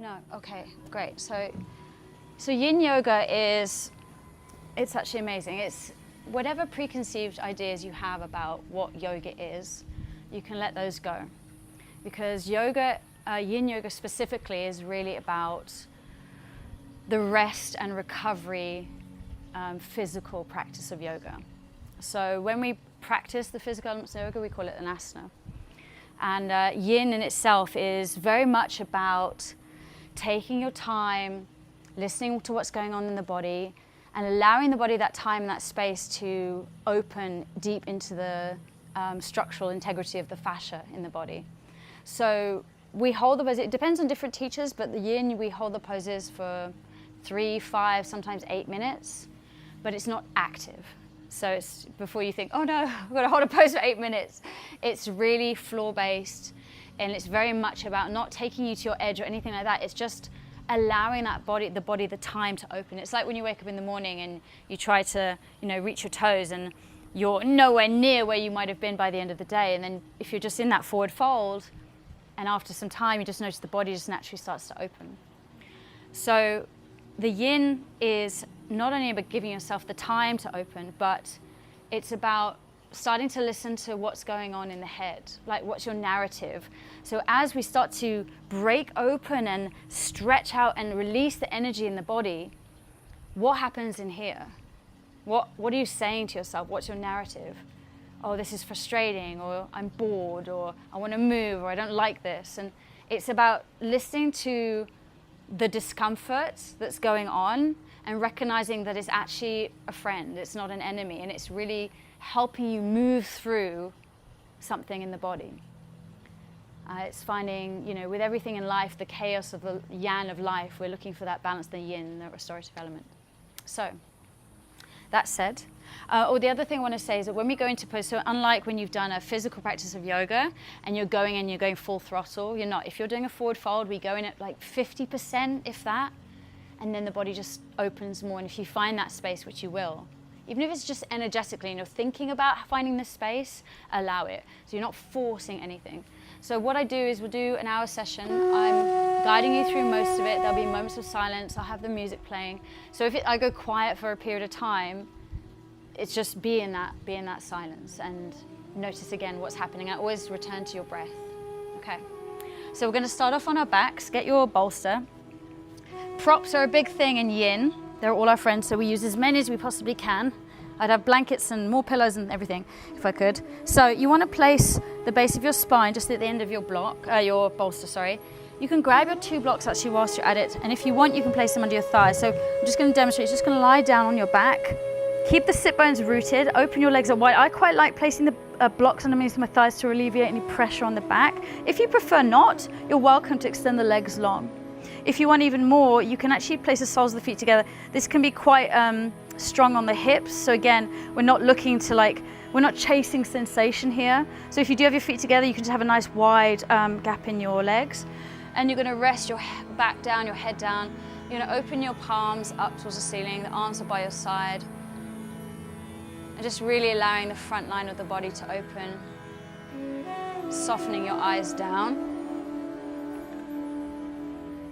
No, okay, great. So Yin Yoga it's actually amazing. It's whatever preconceived ideas you have about what yoga is, you can let those go. Because yoga, Yin Yoga specifically, is really about the rest and recovery physical practice of yoga. So when we practice the physical elements of yoga, we call it an asana. And Yin in itself is very much about taking your time, listening to what's going on in the body, and allowing the body that time and that space to open deep into the structural integrity of the fascia in the body. So we hold the poses, it depends on different teachers, but the Yin, we hold the poses for 3, 5, sometimes 8 minutes, but it's not active. So it's before you think, oh no, I've got to hold a pose for 8 minutes. It's really floor-based, and it's very much about not taking you to your edge or anything like that. It's just allowing that body, the time to open. It's like when you wake up in the morning and you try to, reach your toes, and you're nowhere near where you might have been by the end of the day. And then if you're just in that forward fold, and after some time, you just notice the body just naturally starts to open. So the Yin is not only about giving yourself the time to open, but it's about starting to listen to what's going on in the head, like what's your narrative. So as we start to break open and stretch out and release the energy in the body, what happens in here? What are you saying to yourself? What's your narrative? Oh, this is frustrating, or I'm bored, or I want to move, or I don't like this. And it's about listening to the discomfort that's going on and recognizing that it's actually a friend, it's not an enemy, and it's really helping you move through something in the body. It's finding, with everything in life, the chaos of the yang of life, we're looking for that balance, the yin, the restorative element. So, that said, the other thing I want to say is that when we go into pose, so unlike when you've done a physical practice of yoga and you're going full throttle, you're not. If you're doing a forward fold, we go in at like 50%, if that, and then the body just opens more. And if you find that space, which you will, even if it's just energetically and you're thinking about finding the space, allow it. So you're not forcing anything. So what I do is we'll do an hour session. I'm guiding you through most of it. There'll be moments of silence. I'll have the music playing. So if I go quiet for a period of time, it's just be in that silence and notice again what's happening. I always return to your breath. Okay. So we're going to start off on our backs. Get your bolster. Props are a big thing in Yin. They're all our friends, so we use as many as we possibly can. I'd have blankets and more pillows and everything if I could. So you want to place the base of your spine just at the end of your your bolster, sorry. You can grab your 2 blocks actually whilst you're at it, and if you want, you can place them under your thighs. So I'm just going to demonstrate. You're just going to lie down on your back. Keep the sit bones rooted. Open your legs up wide. I quite like placing the blocks underneath my thighs to alleviate any pressure on the back. If you prefer not, you're welcome to extend the legs long. If you want even more, you can actually place the soles of the feet together. This can be quite strong on the hips. So again, we're not looking to we're not chasing sensation here. So if you do have your feet together, you can just have a nice wide gap in your legs. And you're gonna rest your back down, your head down. You're gonna open your palms up towards the ceiling, the arms are by your side. And just really allowing the front line of the body to open. Softening your eyes down.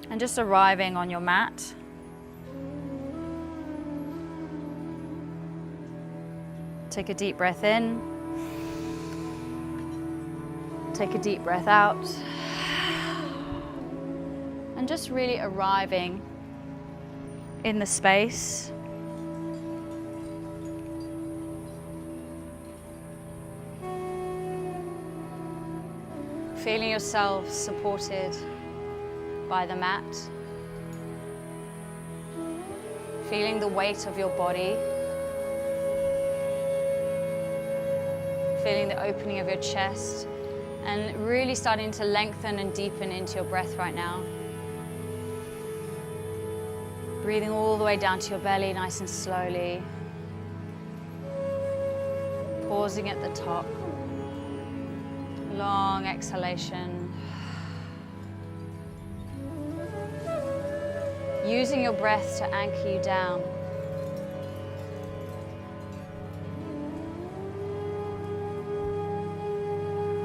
And just arriving on your mat. Take a deep breath in. Take a deep breath out. And just really arriving in the space. Feeling yourself supported by the mat. Feeling the weight of your body. Feeling the opening of your chest, and really starting to lengthen and deepen into your breath right now. Breathing all the way down to your belly, nice and slowly. Pausing at the top. Long exhalation. Using your breath to anchor you down.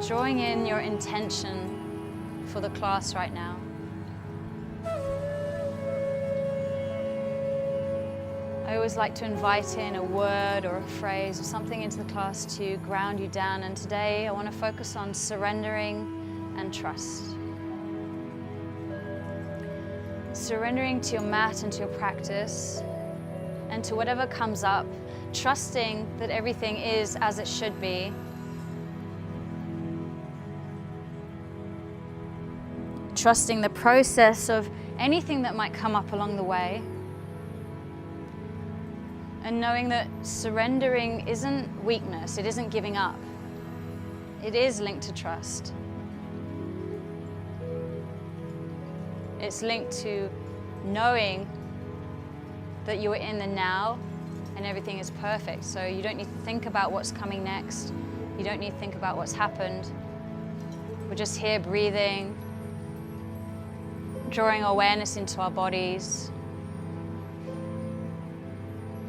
Drawing in your intention for the class right now. I always like to invite in a word or a phrase or something into the class to ground you down, and today I want to focus on surrendering and trust. Surrendering to your mat and to your practice and to whatever comes up, trusting that everything is as it should be. Trusting the process of anything that might come up along the way. And knowing that surrendering isn't weakness, it isn't giving up. It is linked to trust. It's linked to knowing that you are in the now and everything is perfect. So you don't need to think about what's coming next. You don't need to think about what's happened. We're just here breathing, drawing awareness into our bodies,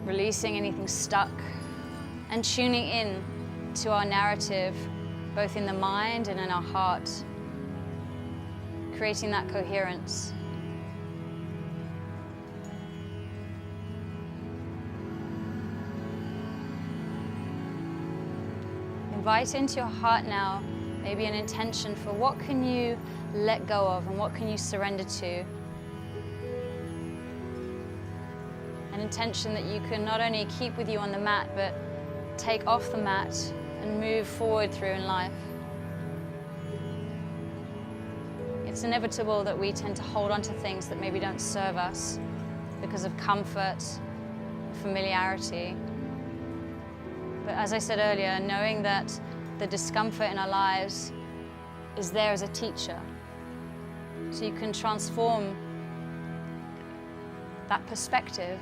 releasing anything stuck, and tuning in to our narrative, both in the mind and in our heart, creating that coherence. Invite into your heart now maybe an intention for what can you let go of and what can you surrender to. An intention that you can not only keep with you on the mat, but take off the mat and move forward through in life. It's inevitable that we tend to hold on to things that maybe don't serve us because of comfort, familiarity. But as I said earlier, knowing that the discomfort in our lives is there as a teacher, so you can transform that perspective.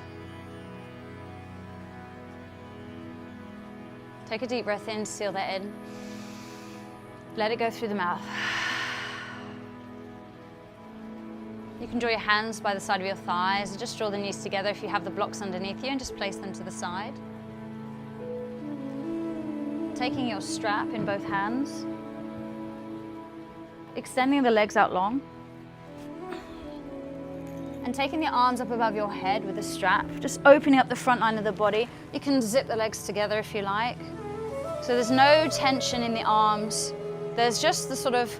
Take a deep breath in, seal that in. Let it go through the mouth. You can draw your hands by the side of your thighs, or just draw the knees together if you have the blocks underneath you, and just place them to the side. Taking your strap in both hands, extending the legs out long, and taking the arms up above your head with the strap, just opening up the front line of the body. You can zip the legs together if you like. So there's no tension in the arms. There's just the sort of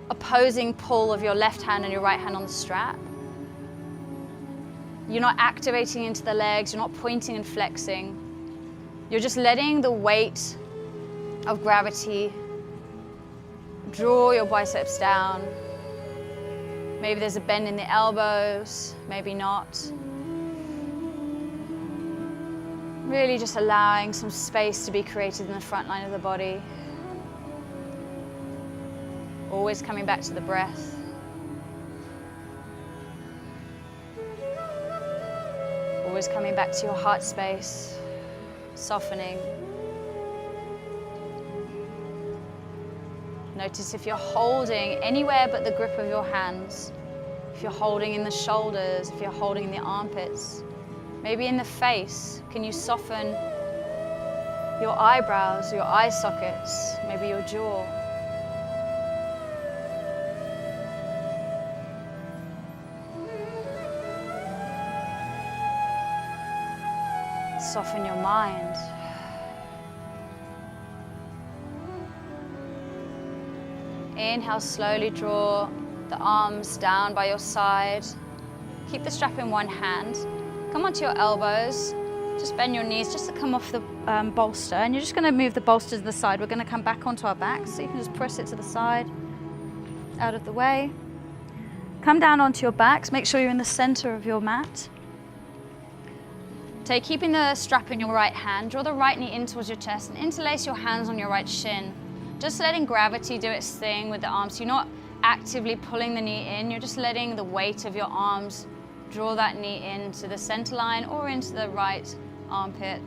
opposing pull of your left hand and your right hand on the strap. You're not activating into the legs, you're not pointing and flexing. You're just letting the weight of gravity draw your biceps down. Maybe there's a bend in the elbows, maybe not. Really just allowing some space to be created in the front line of the body. Always coming back to the breath. Always coming back to your heart space, softening. Notice if you're holding anywhere but the grip of your hands, if you're holding in the shoulders, if you're holding in the armpits, maybe in the face. Can you soften your eyebrows, your eye sockets, maybe your jaw? Soften your mind. Inhale, slowly draw the arms down by your side. Keep the strap in one hand. Come onto your elbows. Just bend your knees just to come off the bolster. And you're just going to move the bolster to the side. We're going to come back onto our backs. So you can just press it to the side, out of the way. Come down onto your backs. Make sure you're in the center of your mat. So keeping the strap in your right hand, draw the right knee in towards your chest and interlace your hands on your right shin. Just letting gravity do its thing with the arms. You're not actively pulling the knee in, you're just letting the weight of your arms draw that knee into the center line or into the right armpit.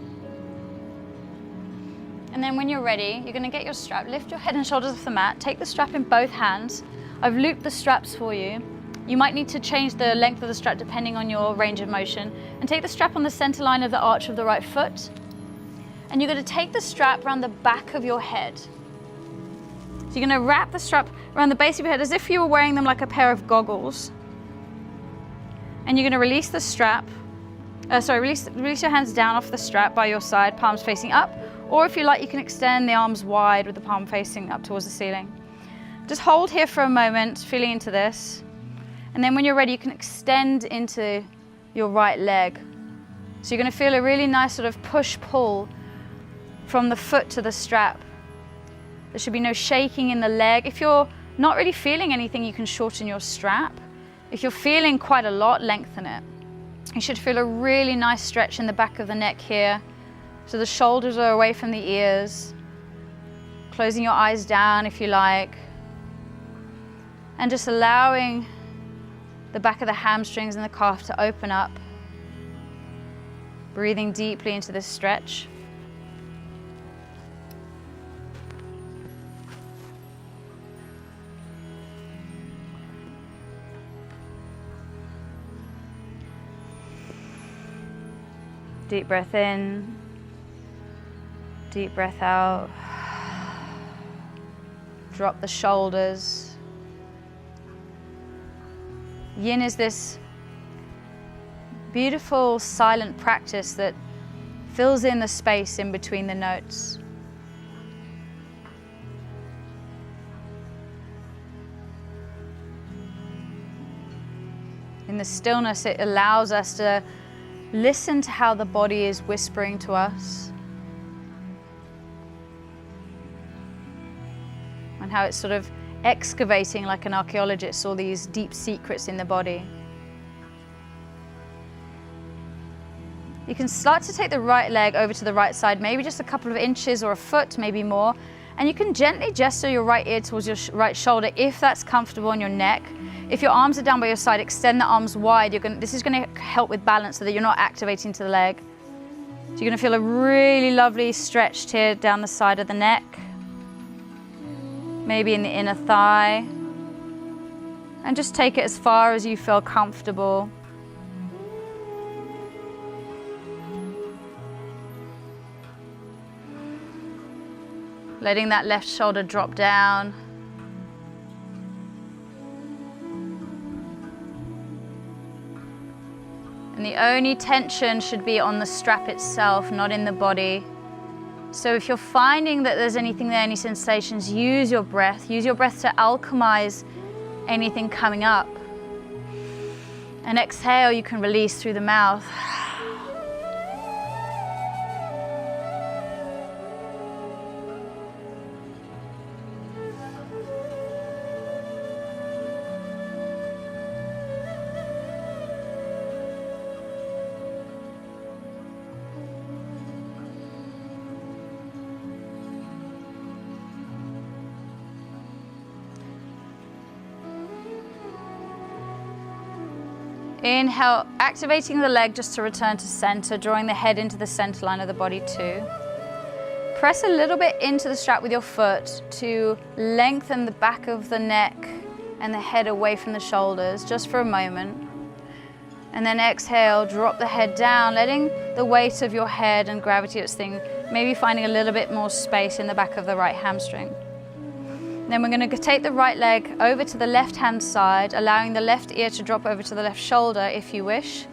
And then when you're ready, you're going to get your strap, lift your head and shoulders off the mat, take the strap in both hands. I've looped the straps for you. You might need to change the length of the strap depending on your range of motion. And take the strap on the center line of the arch of the right foot. And you're going to take the strap around the back of your head. So you're going to wrap the strap around the base of your head as if you were wearing them like a pair of goggles. And you're going to release the strap Release your hands down off the strap by your side, palms facing up. Or if you like, you can extend the arms wide with the palm facing up towards the ceiling. Just hold here for a moment, feeling into this. And then when you're ready, you can extend into your right leg. So you're going to feel a really nice sort of push-pull from the foot to the strap. There should be no shaking in the leg. If you're not really feeling anything, you can shorten your strap. If you're feeling quite a lot, lengthen it. You should feel a really nice stretch in the back of the neck here. So the shoulders are away from the ears. Closing your eyes down if you like. And just allowing the back of the hamstrings and the calf to open up. Breathing deeply into this stretch. Deep breath in, deep breath out. Drop the shoulders. Yin is this beautiful silent practice that fills in the space in between the notes. In the stillness, it allows us to listen to how the body is whispering to us and how it's sort of excavating like an archaeologist all these deep secrets in the body. You can start to take the right leg over to the right side, maybe just a couple of inches or a foot, maybe more, and you can gently gesture your right ear towards your right shoulder if that's comfortable on your neck. If your arms are down by your side, extend the arms wide. This is going to help with balance so that you're not activating to the leg. So you're going to feel a really lovely stretch here down the side of the neck, maybe in the inner thigh, and just take it as far as you feel comfortable. Letting that left shoulder drop down. And the only tension should be on the strap itself, not in the body. So if you're finding that there's anything there, any sensations, use your breath. Use your breath to alchemize anything coming up. And exhale, you can release through the mouth. Inhale, activating the leg just to return to center, drawing the head into the center line of the body too. Press a little bit into the strap with your foot to lengthen the back of the neck and the head away from the shoulders, just for a moment. And then exhale, drop the head down, letting the weight of your head and gravity of this thing, maybe finding a little bit more space in the back of the right hamstring. Then we're going to take the right leg over to the left hand side, allowing the left ear to drop over to the left shoulder if you wish.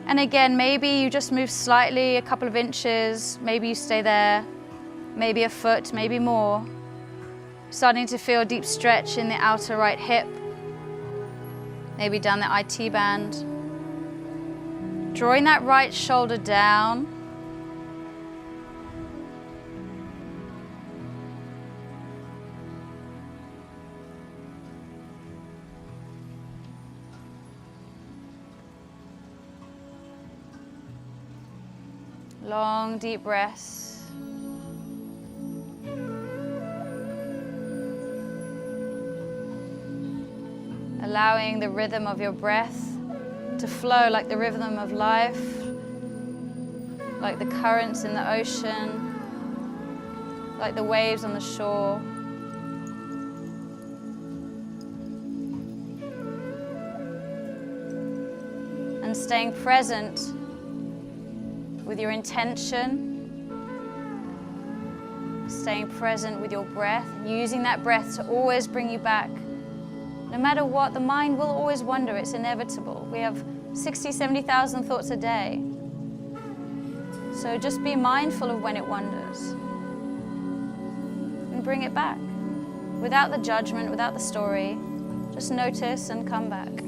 And again, maybe you just move slightly, a couple of inches, maybe you stay there, maybe a foot, maybe more. Starting to feel a deep stretch in the outer right hip, maybe down the IT band. Drawing that right shoulder down. Long, deep breaths. Allowing the rhythm of your breath to flow like the rhythm of life, like the currents in the ocean, like the waves on the shore. And staying present with your intention, staying present with your breath, using that breath to always bring you back No matter what, the mind will always wander. It's inevitable. We have 60, 70,000 thoughts a day. So just be mindful of when it wanders and bring it back. Without the judgment, without the story, just notice and come back.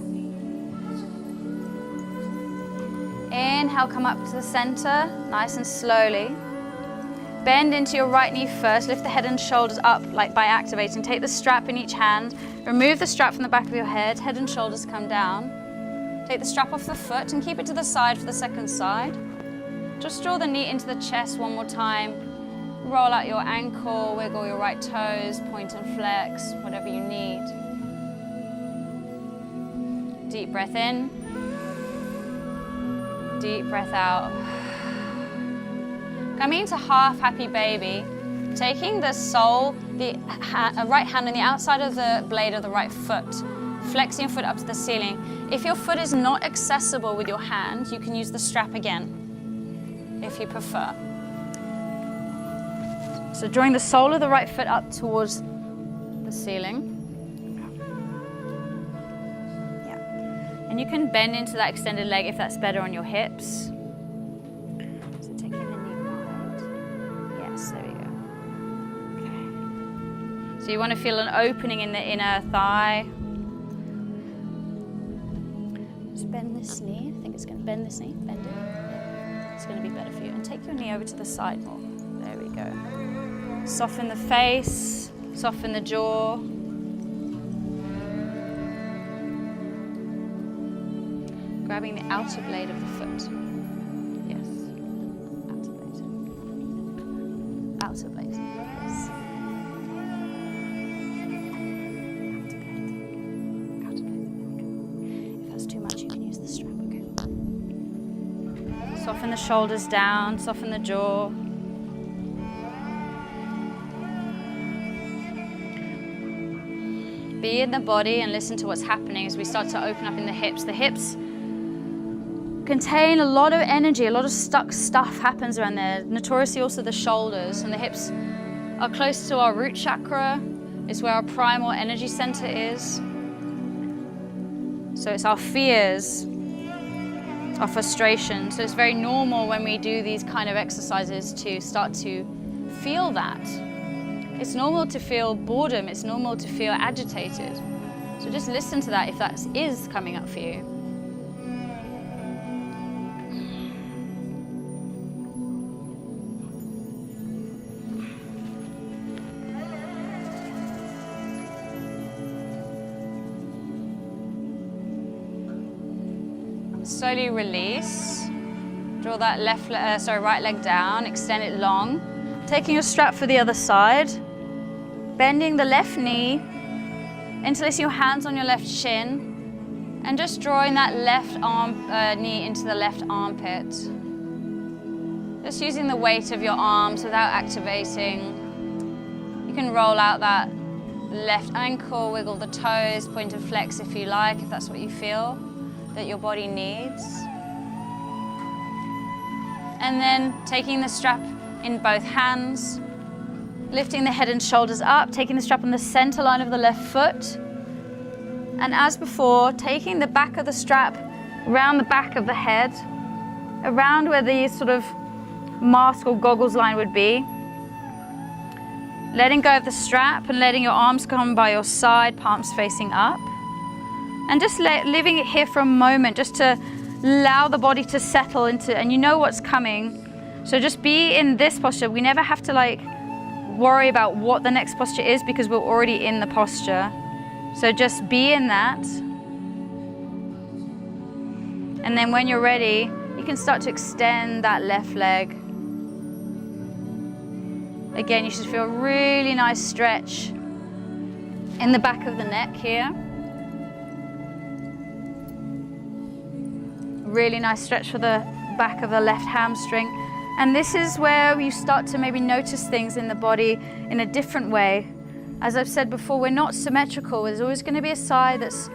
Inhale, come up to the center, nice and slowly. Bend into your right knee first, lift the head and shoulders up like by activating. Take the strap in each hand, remove the strap from the back of your head and shoulders come down. Take the strap off the foot and keep it to the side for the second side. Just draw the knee into the chest one more time. Roll out your ankle, wiggle your right toes, point and flex, whatever you need. Deep breath in. Deep breath out. Coming into half happy baby, taking the sole, the right hand on the outside of the blade of the right foot, flexing your foot up to the ceiling. If your foot is not accessible with your hand, you can use the strap again, if you prefer. So drawing the sole of the right foot up towards the ceiling. Yeah. And you can bend into that extended leg if that's better on your hips. So taking the knee wide. Yes, there we go. Okay. So you want to feel an opening in the inner thigh. Just bend this knee. I think it's going to bend this knee. Bend it. It's going to be better for you. And take your knee over to the side more. There we go. Soften the face, soften the jaw. Grabbing the outer blade of the foot. Yes. Outer blade. Outer blade. Yes. Outer blade. Outer blade. If that's too much, you can use the strap, okay? Soften the shoulders down, soften the jaw. Be in the body and listen to what's happening as we start to open up in the hips. The hips contain a lot of energy, a lot of stuck stuff happens around there. Notoriously also the shoulders, and the hips are close to our root chakra. It's where our primal energy center is. So it's our fears, our frustration. So it's very normal when we do these kind of exercises to start to feel that. It's normal to feel boredom, it's normal to feel agitated. So just listen to that if that is coming up for you. Slowly release. Draw that right leg down, extend it long. Taking your strap for the other side. Bending the left knee, interlacing your hands on your left shin, and just drawing that left knee into the left armpit. Just using the weight of your arms without activating. You can roll out that left ankle, wiggle the toes, point and flex if you like, if that's what you feel that your body needs. And then taking the strap in both hands, lifting the head and shoulders up, taking the strap on the center line of the left foot. And as before, taking the back of the strap around the back of the head, around where the sort of mask or goggles line would be. Letting go of the strap and letting your arms come by your side, palms facing up. And just leaving it here for a moment, just to allow the body to settle into, and you know what's coming. So just be in this posture. We never have to worry about what the next posture is because we're already in the posture. So just be in that. And then when you're ready, you can start to extend that left leg. Again, you should feel a really nice stretch in the back of the neck here. Really nice stretch for the back of the left hamstring. And this is where you start to maybe notice things in the body in a different way. As I've said before, we're not symmetrical. There's always going to be a side that's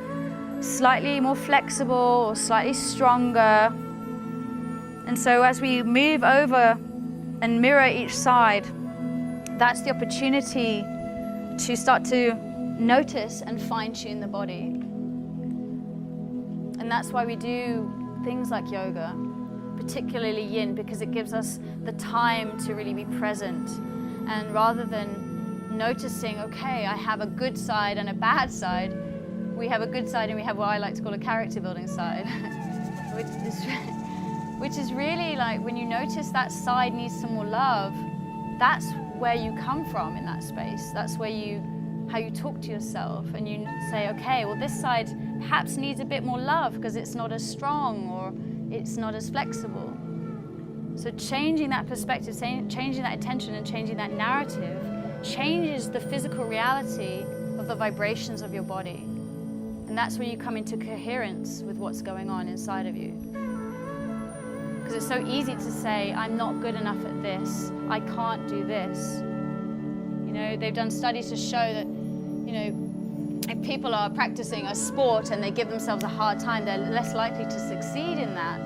slightly more flexible or slightly stronger. And so as we move over and mirror each side, that's the opportunity to start to notice and fine-tune the body. And that's why we do things like yoga, particularly yin, because it gives us the time to really be present. And rather than noticing, okay, I have a good side and a bad side, we have a good side and we have what I like to call a character building side, which is really like when you notice that side needs some more love, that's where you come from in that space. That's where how you talk to yourself, and you say, okay, well, this side perhaps needs a bit more love because it's not as strong or it's not as flexible. So changing that perspective, changing that attention and changing that narrative changes the physical reality of the vibrations of your body. And that's where you come into coherence with what's going on inside of you. Because it's so easy to say, I'm not good enough at this, I can't do this. You know, they've done studies to show that, you know, if people are practicing a sport and they give themselves a hard time, they're less likely to succeed in that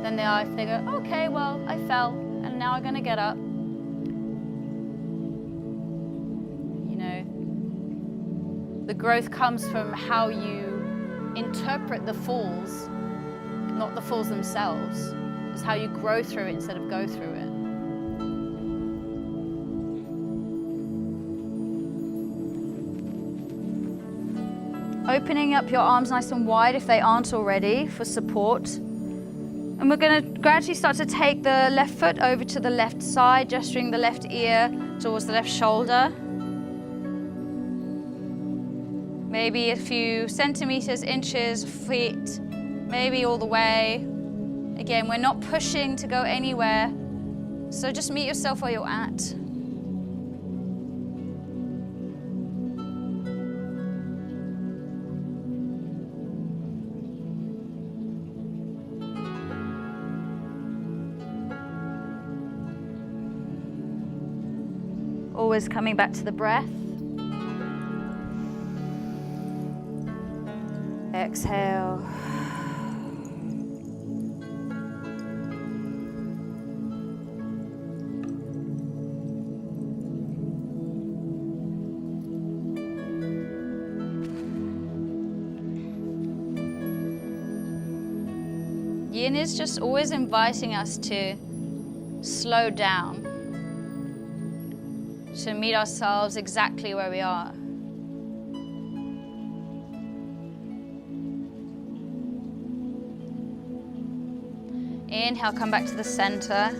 than they are if they go, okay, well, I fell and now I'm going to get up. You know, the growth comes from how you interpret the falls, not the falls themselves. It's how you grow through it instead of go through it. Opening up your arms nice and wide if they aren't already for support. And we're going to gradually start to take the left foot over to the left side, gesturing the left ear towards the left shoulder. Maybe a few centimeters, inches, feet, maybe all the way. Again, we're not pushing to go anywhere, so just meet yourself where you're at. Always coming back to the breath. Exhale. Yin is just always inviting us to slow down, to meet ourselves exactly where we are. Inhale, come back to the center.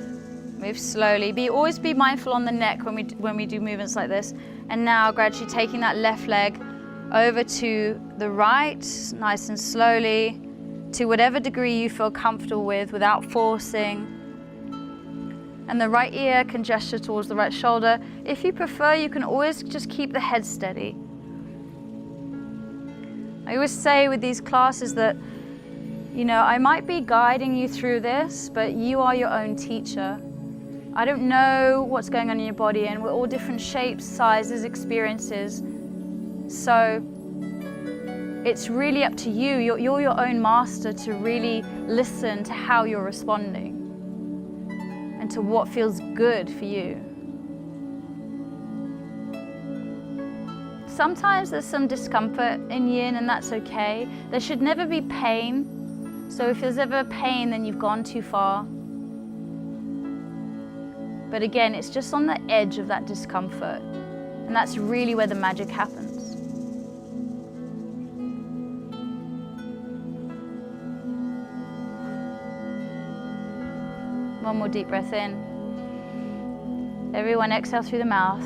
Move slowly. Always be mindful on the neck when we do movements like this. And now gradually taking that left leg over to the right, nice and slowly, to whatever degree you feel comfortable with without forcing. And the right ear can gesture towards the right shoulder. If you prefer, you can always just keep the head steady. I always say with these classes that, you know, I might be guiding you through this, but you are your own teacher. I don't know what's going on in your body, and we're all different shapes, sizes, experiences. So it's really up to you. You're your own master to really listen to how you're responding and to what feels good for you. Sometimes there's some discomfort in yin, and that's okay. There should never be pain. So if there's ever pain, then you've gone too far. But again, it's just on the edge of that discomfort. And that's really where the magic happens. One more deep breath in. Everyone exhale through the mouth.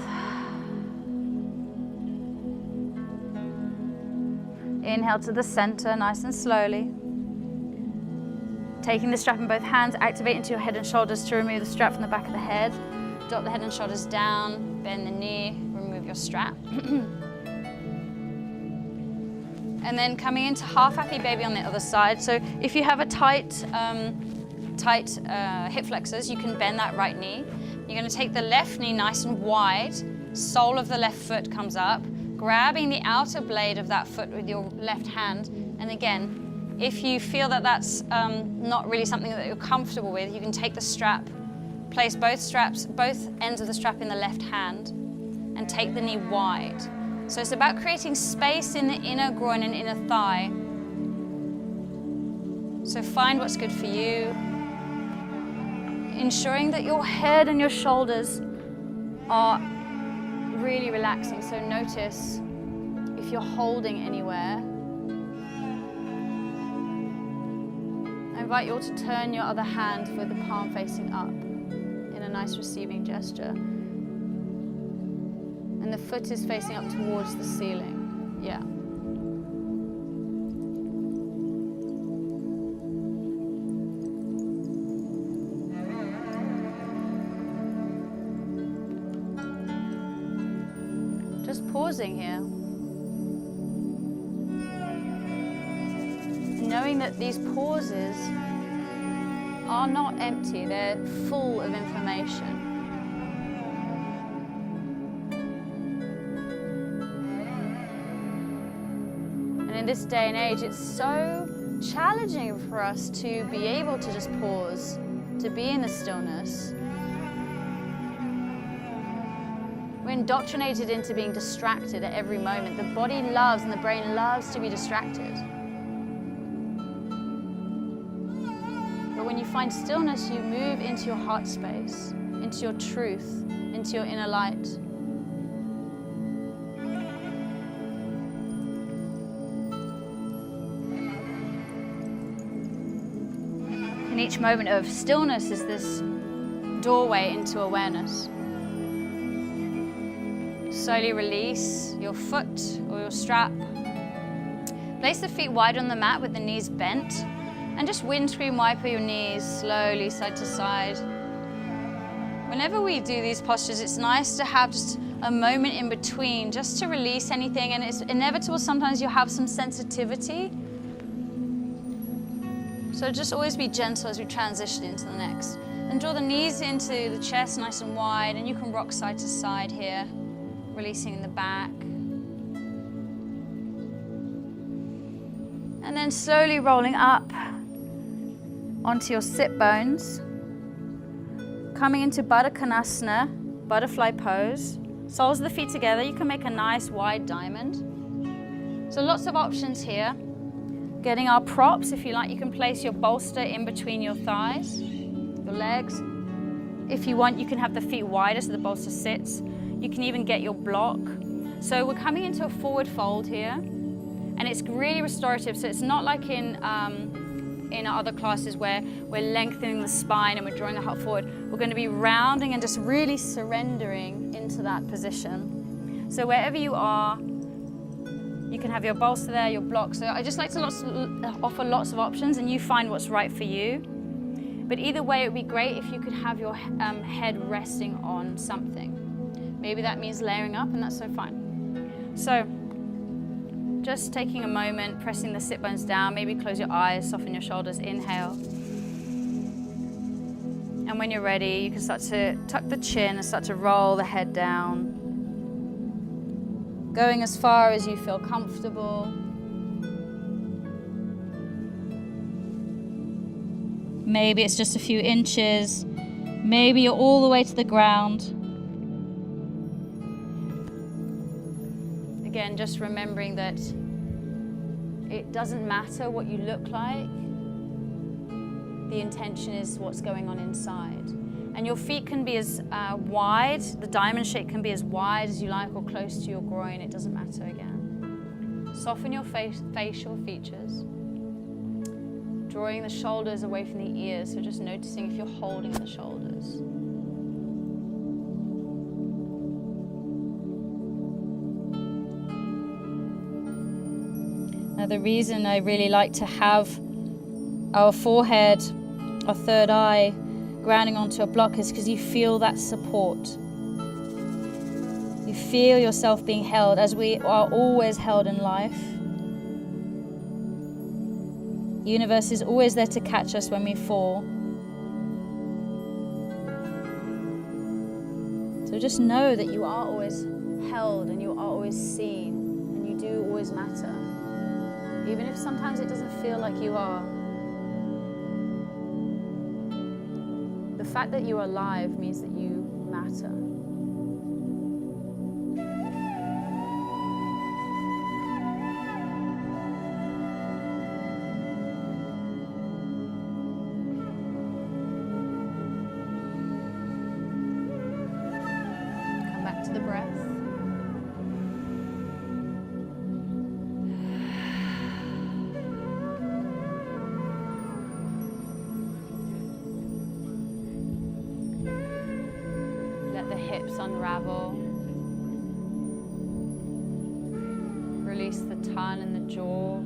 Inhale to the center, nice and slowly. Taking the strap in both hands, activate into your head and shoulders to remove the strap from the back of the head. Drop the head and shoulders down, bend the knee, remove your strap. And then coming into half happy baby on the other side. So if you have a tight hip flexors, you can bend that right knee. You're going to take the left knee nice and wide, sole of the left foot comes up, grabbing the outer blade of that foot with your left hand. And again, if you feel that that's not really something that you're comfortable with, you can take the strap, place both ends of the strap in the left hand, and take the knee wide. So it's about creating space in the inner groin and inner thigh. So find what's good for you. Ensuring that your head and your shoulders are really relaxing. So notice if you're holding anywhere. I invite you all to turn your other hand with the palm facing up in a nice receiving gesture. And the foot is facing up towards the ceiling. Yeah. Just pausing here. Knowing that these pauses are not empty, they're full of information. And in this day and age, it's so challenging for us to be able to just pause, to be in the stillness. We're indoctrinated into being distracted at every moment. The body loves and the brain loves to be distracted. But when you find stillness, you move into your heart space, into your truth, into your inner light. And each moment of stillness is this doorway into awareness. Slowly release your foot or your strap. Place the feet wide on the mat with the knees bent. And just windscreen wiper your knees slowly side to side. Whenever we do these postures, it's nice to have just a moment in between just to release anything. And it's inevitable sometimes you'll have some sensitivity. So just always be gentle as we transition into the next. And draw the knees into the chest nice and wide, and you can rock side to side here, releasing in the back. And then slowly rolling up onto your sit bones, coming into Baddha Konasana, butterfly pose. Soles of the feet together, you can make a nice wide diamond. So lots of options here. Getting our props, if you like, you can place your bolster in between your thighs, your legs. If you want, you can have the feet wider so the bolster sits. You can even get your block. So we're coming into a forward fold here, and it's really restorative. So it's not like in our other classes where we're lengthening the spine and we're drawing the heart forward. We're going to be rounding and just really surrendering into that position. So wherever you are, you can have your bolster there, your block. So I just like to offer lots of options, and you find what's right for you. But either way, it would be great if you could have your head resting on something. Maybe that means layering up, and that's so fine. So just taking a moment, pressing the sit bones down, maybe close your eyes, soften your shoulders, inhale. And when you're ready, you can start to tuck the chin and start to roll the head down. Going as far as you feel comfortable. Maybe it's just a few inches. Maybe you're all the way to the ground. Again, just remembering that it doesn't matter what you look like. The intention is what's going on inside. And your feet can be as wide, the diamond shape can be as wide as you like or close to your groin. It doesn't matter again. Soften your facial features. Drawing the shoulders away from the ears, so just noticing if you're holding the shoulders. Now the reason I really like to have our forehead, our third eye, grounding onto a block is because you feel that support. You feel yourself being held, as we are always held in life. The universe is always there to catch us when we fall. So just know that you are always held and you are always seen and you do always matter. Even if sometimes it doesn't feel like you are. The fact that you are alive means that you matter. the hips unravel. Release the tongue and the jaw.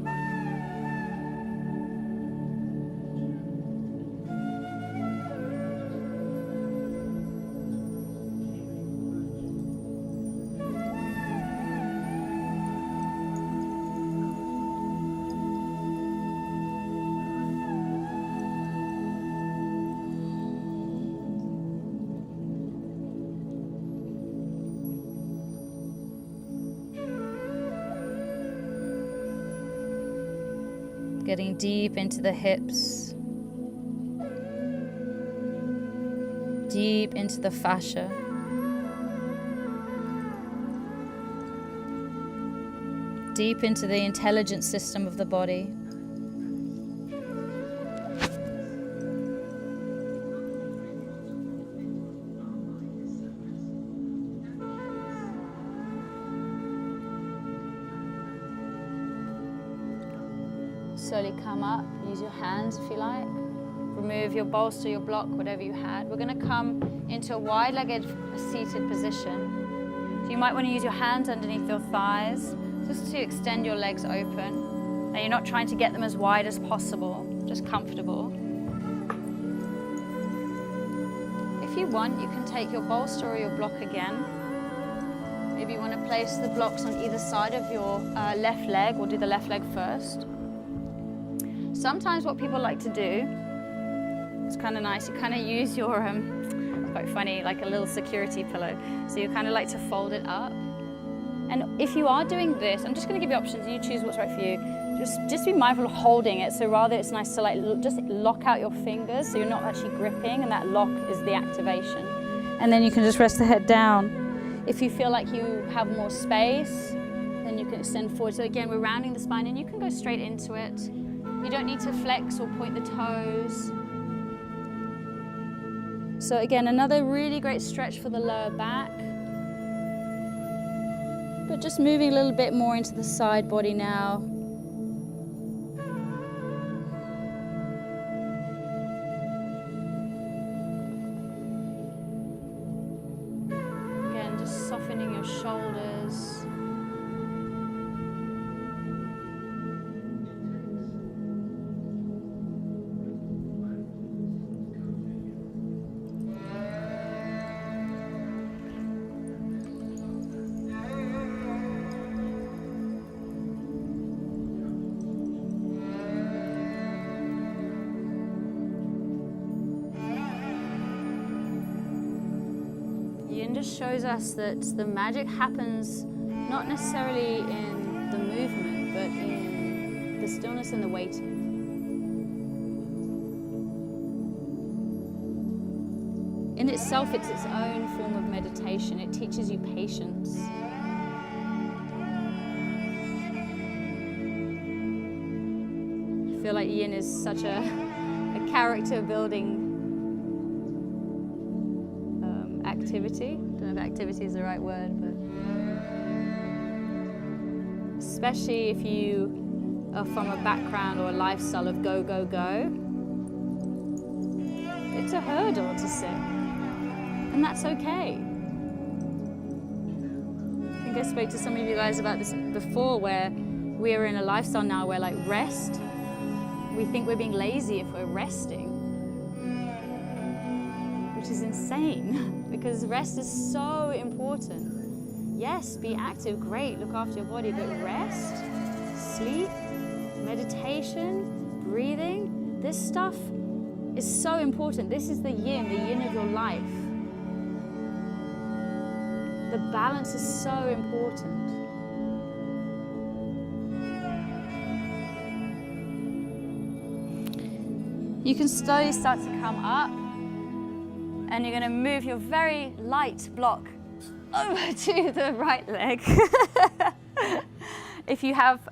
Getting deep into the hips, deep into the fascia. Deep into the intelligence system of the body. Slowly come up, use your hands if you like. Remove your bolster, your block, whatever you had. We're going to come into a wide-legged seated position. So you might want to use your hands underneath your thighs, just to extend your legs open. Now you're not trying to get them as wide as possible, just comfortable. If you want, you can take your bolster or your block again. Maybe you want to place the blocks on either side of your left leg. We'll do the left leg first. Sometimes what people like to do, it's kind of nice, you kind of use your, it's quite funny, like a little security pillow. So you kind of like to fold it up. And if you are doing this, I'm just going to give you options, you choose what's right for you. Just be mindful of holding it, so rather it's nice to like just lock out your fingers so you're not actually gripping, and that lock is the activation. And then you can just rest the head down. If you feel like you have more space, then you can extend forward. So again, we're rounding the spine and you can go straight into it. You don't need to flex or point the toes. So again, another really great stretch for the lower back. But just moving a little bit more into the side body now. Again, just softening your shoulders. Yin just shows us that the magic happens not necessarily in the movement, but in the stillness and the waiting. In itself, it's its own form of meditation. It teaches you patience. I feel like Yin is such a character building activity. Don't know if activity is the right word, but especially if you are from a background or a lifestyle of go, go, go, it's a hurdle to sit, and that's okay. I think I spoke to some of you guys about this before, where we're in a lifestyle now where like rest, we think we're being lazy if we're resting, which is insane. Because rest is so important. Yes, be active, great, look after your body, but rest, sleep, meditation, breathing, this stuff is so important. This is the yin of your life. The balance is so important. You can slowly start to come up. And you're going to move your very light block over to the right leg. If you have,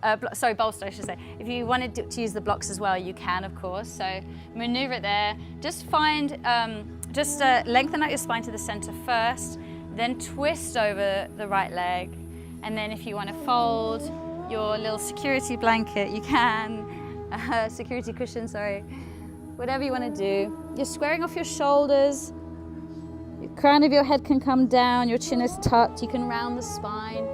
bolster I should say. If you wanted to use the blocks as well, you can, of course. So maneuver it there. Just find, lengthen out your spine to the center first, then twist over the right leg. And then if you want to fold your little security blanket, you can. Security cushion, sorry. Whatever you want to do. You're squaring off your shoulders. You're Crown of your head can come down, your chin is tucked, you can round the spine.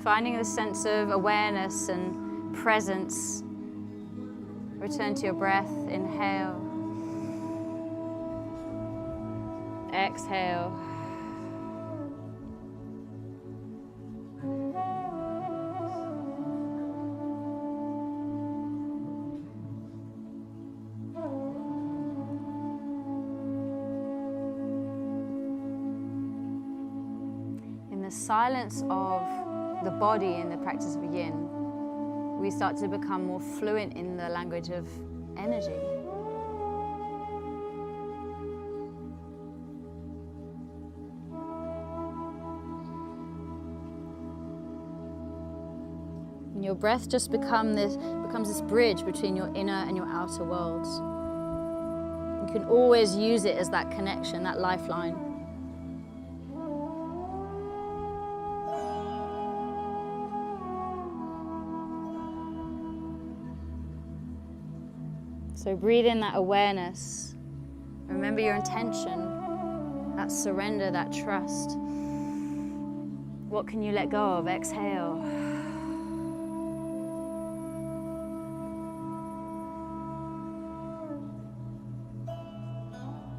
Finding a sense of awareness and presence. Return to your breath. Inhale. Exhale. In the silence of the body in the practice of Yin, we start to become more fluent in the language of energy. And your breath just becomes this bridge between your inner and your outer worlds. You can always use it as that connection, that lifeline. So breathe in that awareness. Remember your intention, that surrender, that trust. What can you let go of? Exhale.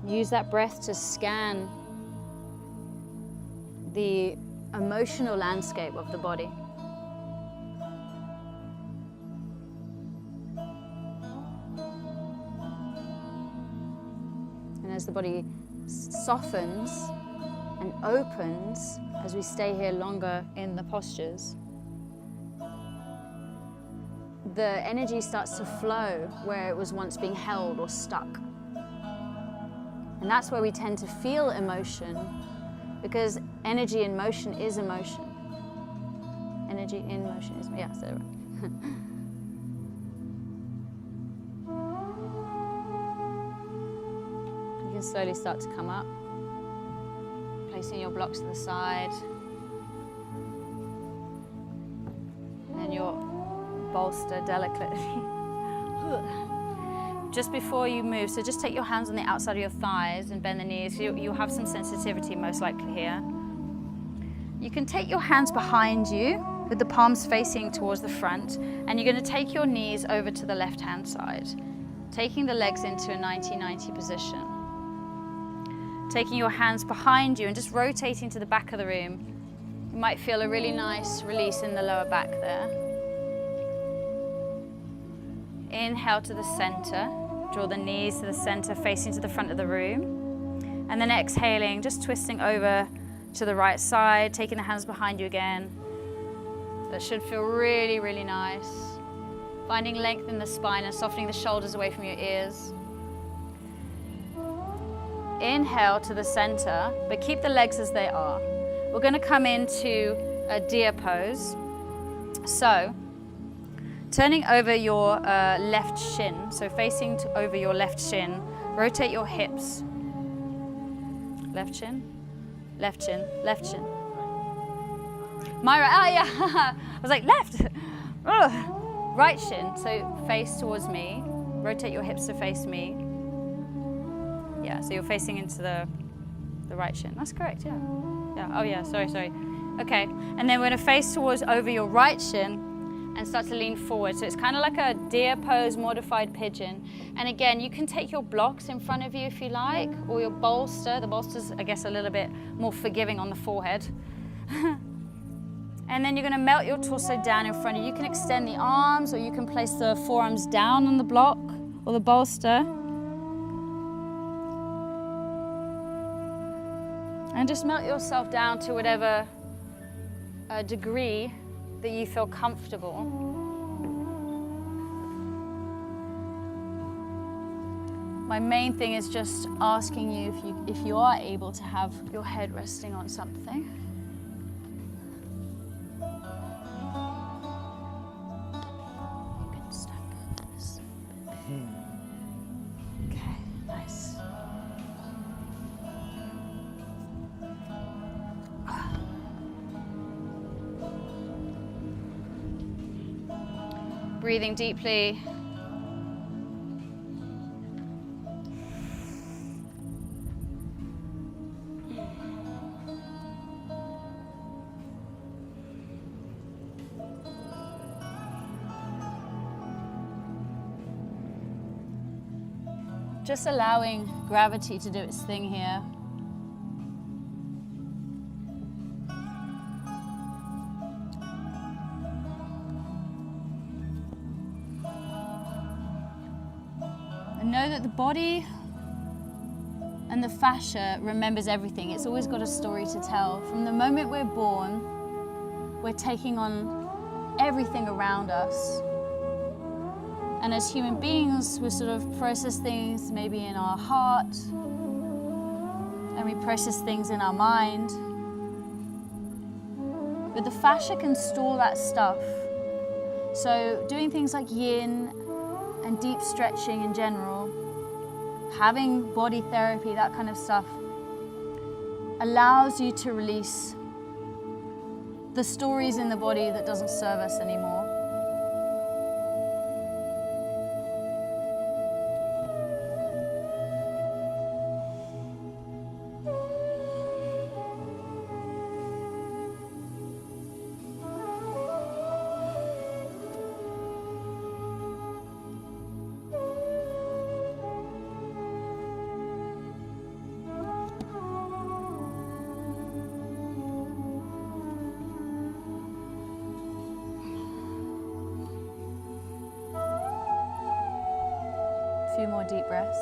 Use that breath to scan the emotional landscape of the body. As the body softens and opens, as we stay here longer in the postures, the energy starts to flow where it was once being held or stuck. And that's where we tend to feel emotion, because energy in motion is emotion. Energy in motion is, yeah, so right. Slowly start to come up, placing your blocks to the side, and your bolster delicately. Just before you move, so just take your hands on the outside of your thighs and bend the knees. You'll have some sensitivity most likely here. You can take your hands behind you with the palms facing towards the front, and you're going to take your knees over to the left-hand side, taking the legs into a 90-90 position. Taking your hands behind you and just rotating to the back of the room. You might feel a really nice release in the lower back there. Inhale to the center. Draw the knees to the center, facing to the front of the room. And then exhaling, just twisting over to the right side, taking the hands behind you again. That should feel really, really nice. Finding length in the spine and softening the shoulders away from your ears. Inhale to the center, but keep the legs as they are. We're going to come into a deer pose. So, turning over your left shin, so facing over your left shin, rotate your hips. Left shin, left shin, left shin. My right, yeah, I was like, left. Ugh. Right shin, so face towards me. Rotate your hips to face me. Yeah, so you're facing into the right shin. That's correct, yeah. Yeah, oh yeah, sorry. Okay, and then we're gonna face towards over your right shin and start to lean forward. So it's kind of like a deer pose, modified pigeon. And again, you can take your blocks in front of you if you like, or your bolster. The bolster's, I guess, a little bit more forgiving on the forehead. And then you're gonna melt your torso down in front of you. You can extend the arms, or you can place the forearms down on the block or the bolster. And just melt yourself down to whatever degree that you feel comfortable. My main thing is just asking you if you are able to have your head resting on something. You can Breathing deeply. Just allowing gravity to do its thing here. And know that the body and the fascia remembers everything. It's always got a story to tell. From the moment we're born, we're taking on everything around us. And as human beings, we sort of process things maybe in our heart, and we process things in our mind. But the fascia can store that stuff. So doing things like yin and deep stretching in general, having body therapy, that kind of stuff, allows you to release the stories in the body that doesn't serve us anymore. Few more deep breaths.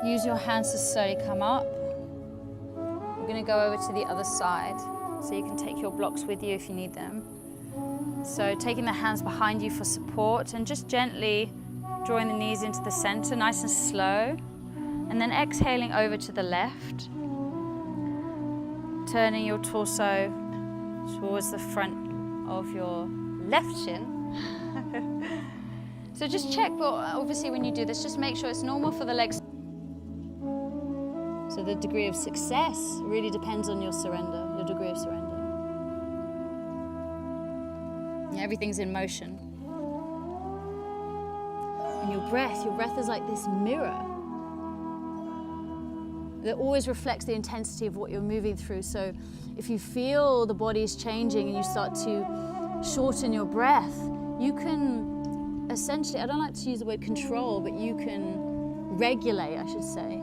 Use your hands to slowly come up. We're going to go over to the other side, so you can take your blocks with you if you need them. So taking the hands behind you for support and just gently drawing the knees into the center, nice and slow. And then exhaling over to the left, turning your torso towards the front of your left shin. So just check, but obviously when you do this, just make sure it's normal for the legs. So the degree of success really depends on your surrender, your degree of surrender. Everything's in motion. And your breath is like this mirror that always reflects the intensity of what you're moving through. So if you feel the body is changing and you start to shorten your breath, you can essentially, I don't like to use the word control, but you can regulate, I should say,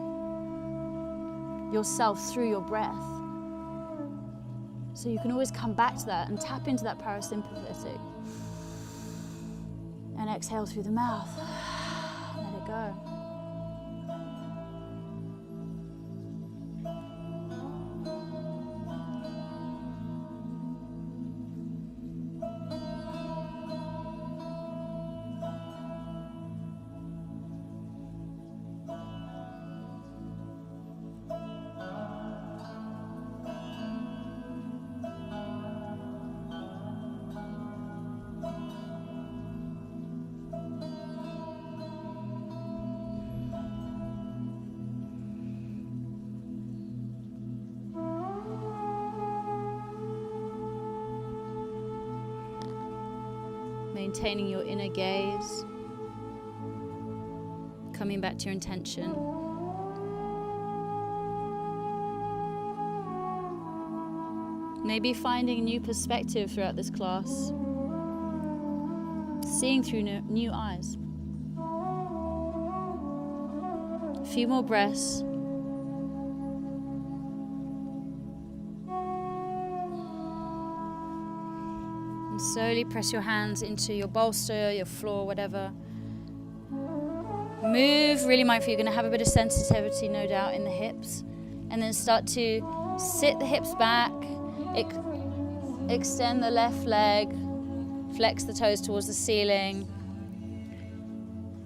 yourself through your breath. So you can always come back to that and tap into that parasympathetic. And exhale through the mouth. Let it go. Maintaining your inner gaze, coming back to your intention. Maybe finding a new perspective throughout this class, seeing through new eyes. A few more breaths. And slowly press your hands into your bolster, your floor, whatever. Move, really mindful. You're going to have a bit of sensitivity, no doubt, in the hips. And then start to sit the hips back, extend the left leg, flex the toes towards the ceiling.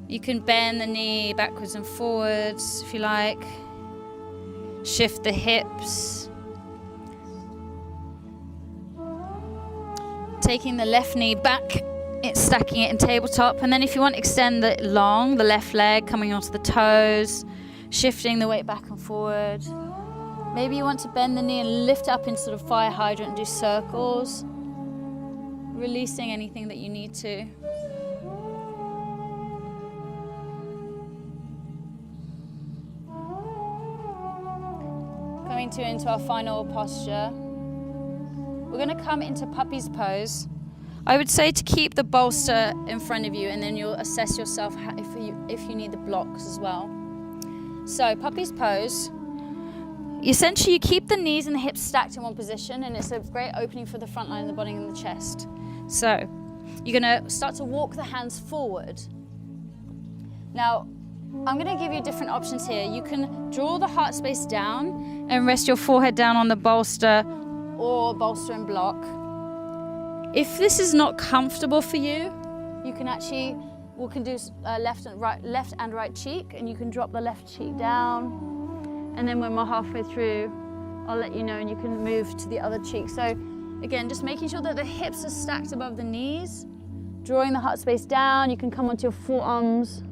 You can bend the knee backwards and forwards if you like. Shift the hips. Taking the left knee back, stacking it in tabletop, and then if you want, extend the left leg, coming onto the toes, shifting the weight back and forward. Maybe you want to bend the knee and lift up into sort of fire hydrant and do circles, releasing anything that you need to. Coming into our final posture. We're going to come into puppy's pose. I would say to keep the bolster in front of you, and then you'll assess yourself if you need the blocks as well. So puppy's pose. Essentially, you keep the knees and the hips stacked in one position, and it's a great opening for the front line of the body and the chest. So you're going to start to walk the hands forward. Now, I'm going to give you different options here. You can draw the heart space down and rest your forehead down on the bolster, or bolster and block. If this is not comfortable for you, you can actually, we can do left and right cheek, and you can drop the left cheek down, and then when we're halfway through, I'll let you know, and you can move to the other cheek. So again, just making sure that the hips are stacked above the knees, drawing the heart space down. You can come onto your forearms.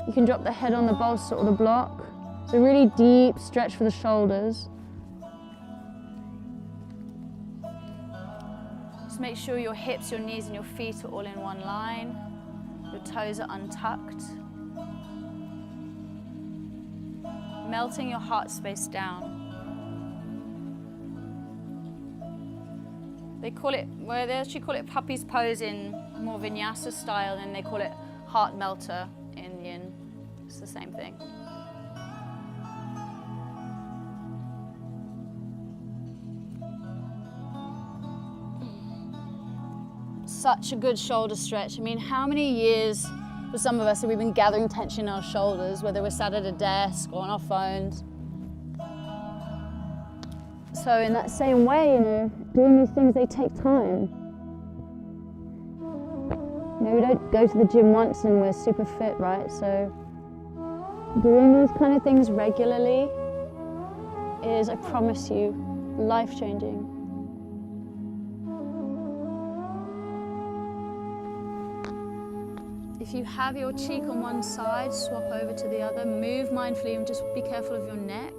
You can drop the head on the bolster or the block. So really deep stretch for the shoulders. Just make sure your hips, your knees and your feet are all in one line. Your toes are untucked. Melting your heart space down. They actually call it puppy's pose in more vinyasa style, and they call it heart melter in Yin. It's the same thing. Such a good shoulder stretch. I mean, how many years for some of us have we been gathering tension in our shoulders, whether we're sat at a desk or on our phones? So in that same way, doing these things, they take time. We don't go to the gym once and we're super fit, right? So doing these kind of things regularly is, I promise you, life-changing. If you have your cheek on one side, swap over to the other. Move mindfully and just be careful of your neck.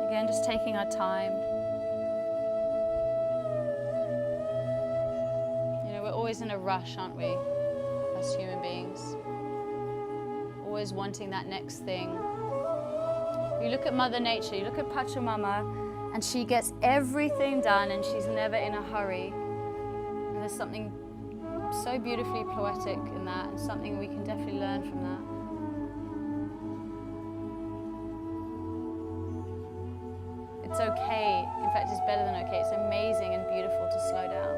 Again, just taking our time. We're always in a rush, aren't we, as human beings? Always wanting that next thing. You look at Mother Nature, you look at Pachamama, and she gets everything done and she's never in a hurry. And there's something so beautifully poetic in that, and something we can definitely learn from that. It's okay, in fact it's better than okay, it's amazing and beautiful to slow down.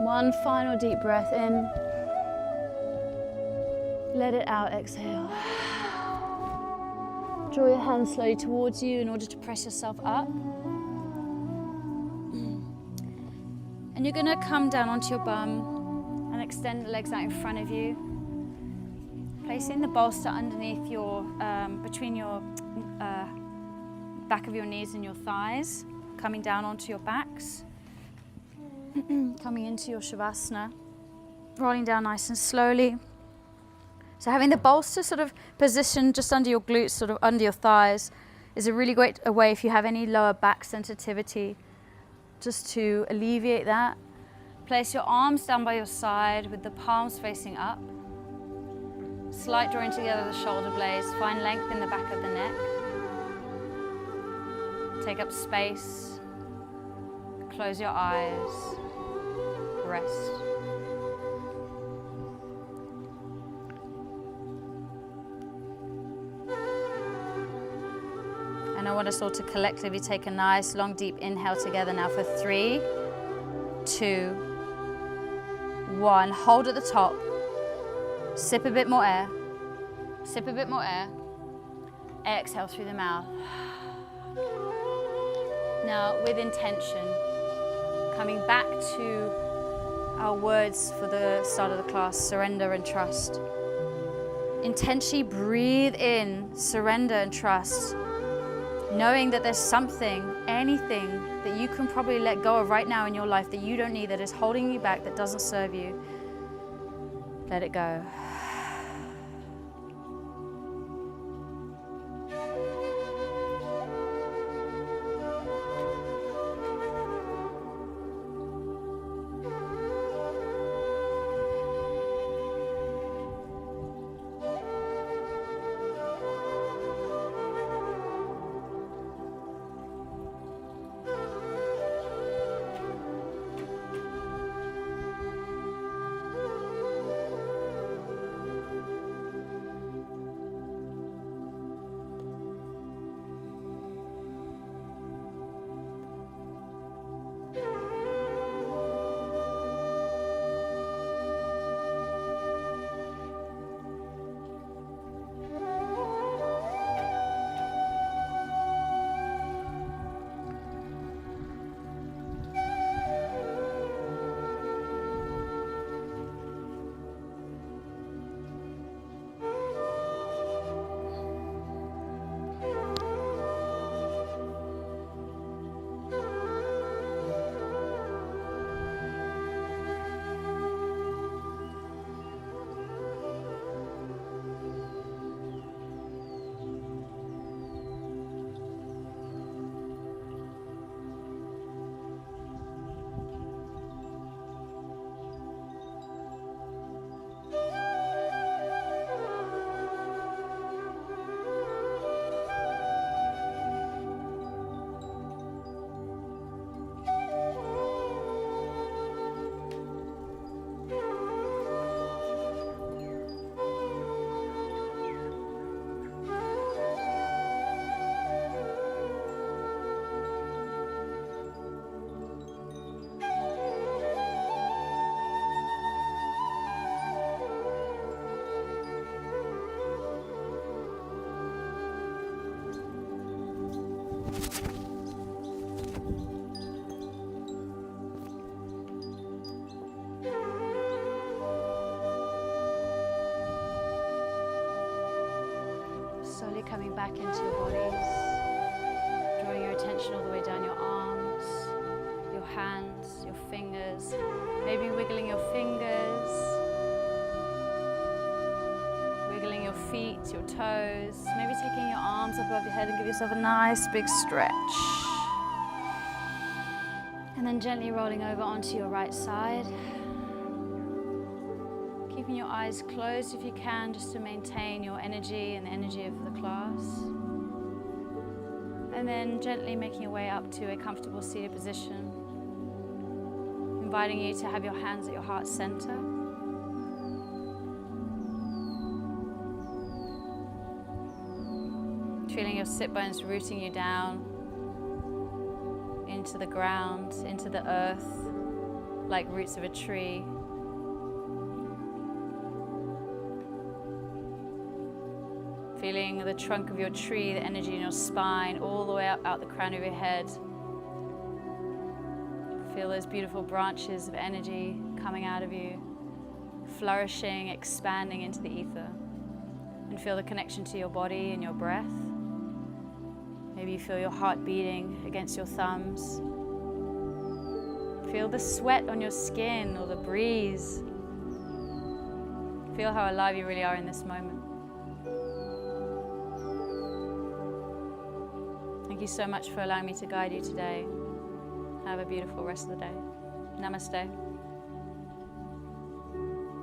One final deep breath in. Let it out, exhale. Draw your hands slowly towards you in order to press yourself up. And you're going to come down onto your bum and extend the legs out in front of you. Placing the bolster underneath between your back of your knees and your thighs, coming down onto your backs. Coming into your Shavasana, rolling down nice and slowly. So having the bolster sort of positioned just under your glutes, sort of under your thighs, is a really great way if you have any lower back sensitivity, just to alleviate that. Place your arms down by your side with the palms facing up. Slight drawing together the shoulder blades, find length in the back of the neck. Take up space, close your eyes, rest. And I want us all to collectively take a nice long deep inhale together now for 3, 2, 1. Hold at the top. Sip a bit more air. Sip a bit more air. Exhale through the mouth. Now, with intention, coming back to our words for the start of the class, surrender and trust. Intentionally breathe in, surrender and trust, knowing that there's something, anything that you can probably let go of right now in your life that you don't need, that is holding you back, that doesn't serve you. Let it go. Slowly coming back into your bodies, drawing your attention all the way down your arms, your hands, your fingers, maybe wiggling your fingers, wiggling your feet, your toes, maybe taking your arms above your head and give yourself a nice big stretch. And then gently rolling over onto your right side. Keeping your eyes closed if you can, just to maintain your energy and the energy of the class. And then gently making your way up to a comfortable seated position. Inviting you to have your hands at your heart center. Feeling your sit bones rooting you down into the ground, into the earth, like roots of a tree. Feeling the trunk of your tree, the energy in your spine, all the way up out the crown of your head. Feel those beautiful branches of energy coming out of you, flourishing, expanding into the ether. And feel the connection to your body and your breath. Maybe you feel your heart beating against your thumbs. Feel the sweat on your skin or the breeze. Feel how alive you really are in this moment. Thank you so much for allowing me to guide you today. Have a beautiful rest of the day. Namaste.